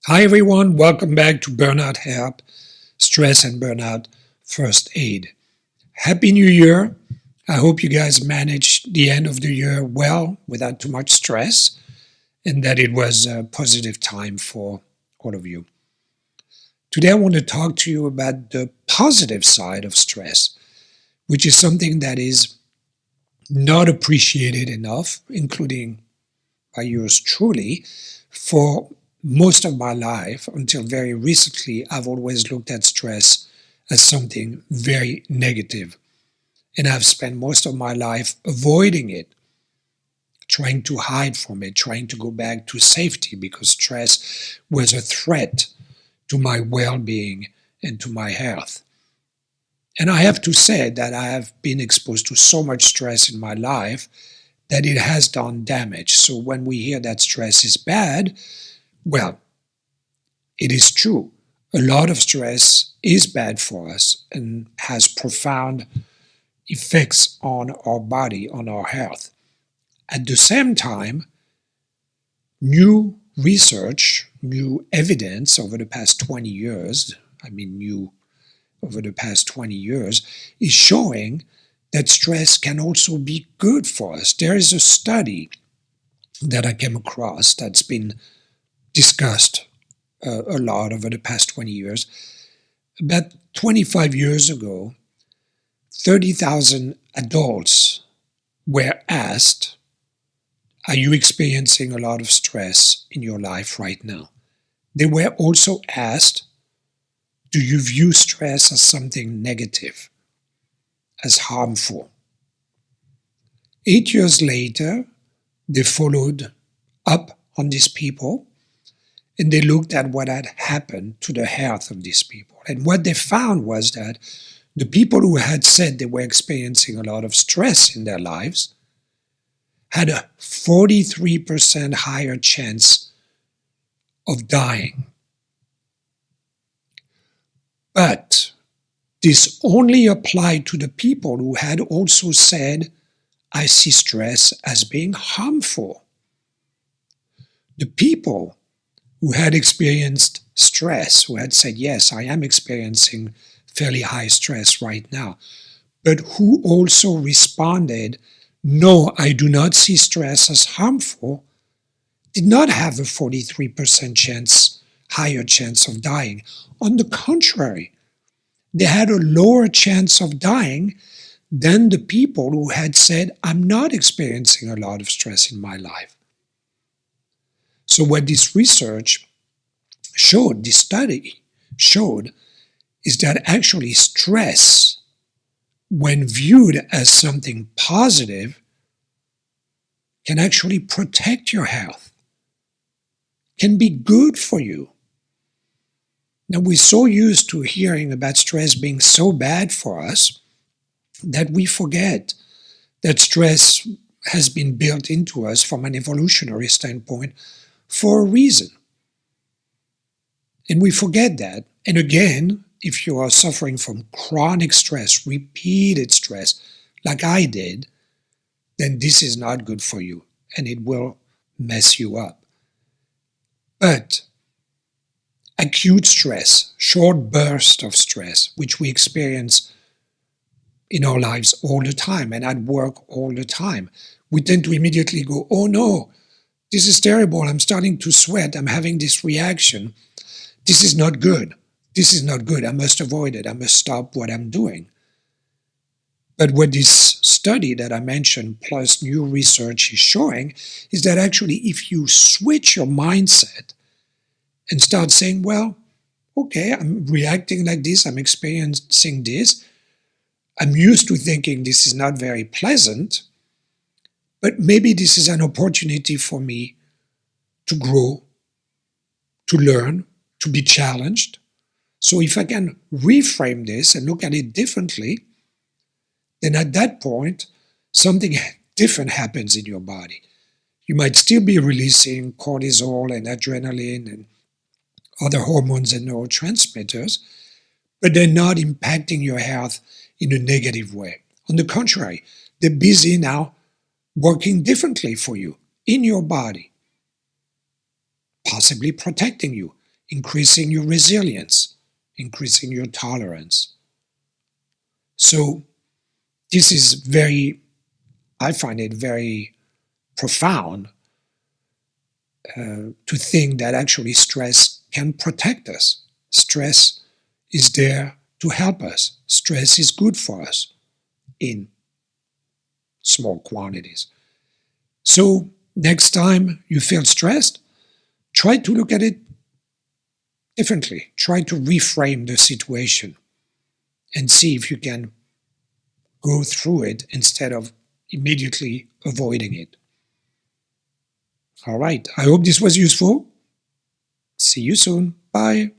Hi everyone, welcome back to Burnout Help, Stress and Burnout First Aid. Happy New Year. I hope you guys managed the end of the year well without too much stress and that it was a positive time for all of you. Today I want to talk to you about the positive side of stress, which is something that is not appreciated enough, including by yours truly. For most of my life, until very recently, I've always looked at stress as something very negative. And I've spent most of my life avoiding it, trying to hide from it, trying to go back to safety because stress was a threat to my well-being and to my health. And I have to say that I have been exposed to so much stress in my life that it has done damage. So when we hear that stress is bad, well, it is true. A lot of stress is bad for us and has profound effects on our body, on our health. At the same time, new research, new evidence over the past 20 years, is showing that stress can also be good for us. There is a study that I came across that's been discussed a lot over the past 20 years. About 25 years ago, 30,000 adults were asked, are you experiencing a lot of stress in your life right now? They were also asked, do you view stress as something negative, as harmful? 8 years later, they followed up on these people and they looked at what had happened to the health of these people. And what they found was that the people who had said they were experiencing a lot of stress in their lives had a 43% higher chance of dying. But this only applied to the people who had also said, I see stress as being harmful. The people who had experienced stress, who had said, yes, I am experiencing fairly high stress right now, but who also responded, no, I do not see stress as harmful, did not have a 43% higher chance of dying. On the contrary, they had a lower chance of dying than the people who had said, I'm not experiencing a lot of stress in my life. So what this research showed, this study showed, is that actually stress, when viewed as something positive, can actually protect your health, can be good for you. Now, we're so used to hearing about stress being so bad for us that we forget that stress has been built into us from an evolutionary standpoint for a reason. And we forget that. And again, if you are suffering from chronic stress, repeated stress, like I did, then this is not good for you and it will mess you up. But acute stress, short bursts of stress, which we experience in our lives all the time and at work all the time, we tend to immediately go, oh no, this is terrible, I'm starting to sweat, I'm having this reaction. This is not good. This is not good. I must avoid it. I must stop what I'm doing. But what this study that I mentioned, plus new research, is showing is that actually if you switch your mindset and start saying, well, okay, I'm reacting like this, I'm experiencing this, I'm used to thinking this is not very pleasant, but maybe this is an opportunity for me to grow, to learn, to be challenged. So if I can reframe this and look at it differently, then at that point, something different happens in your body. You might still be releasing cortisol and adrenaline and other hormones and neurotransmitters, but they're not impacting your health in a negative way. On the contrary, they're busy now working differently for you in your body, possibly protecting you increasing your resilience, increasing your tolerance. So this is I find it very profound to think that actually stress can protect us. Stress is there to help us. Stress is good for us in small quantities. So next time you feel stressed, try to look at it differently. Try to reframe the situation and see if you can go through it instead of immediately avoiding it. All right. I hope this was useful. See you soon. Bye.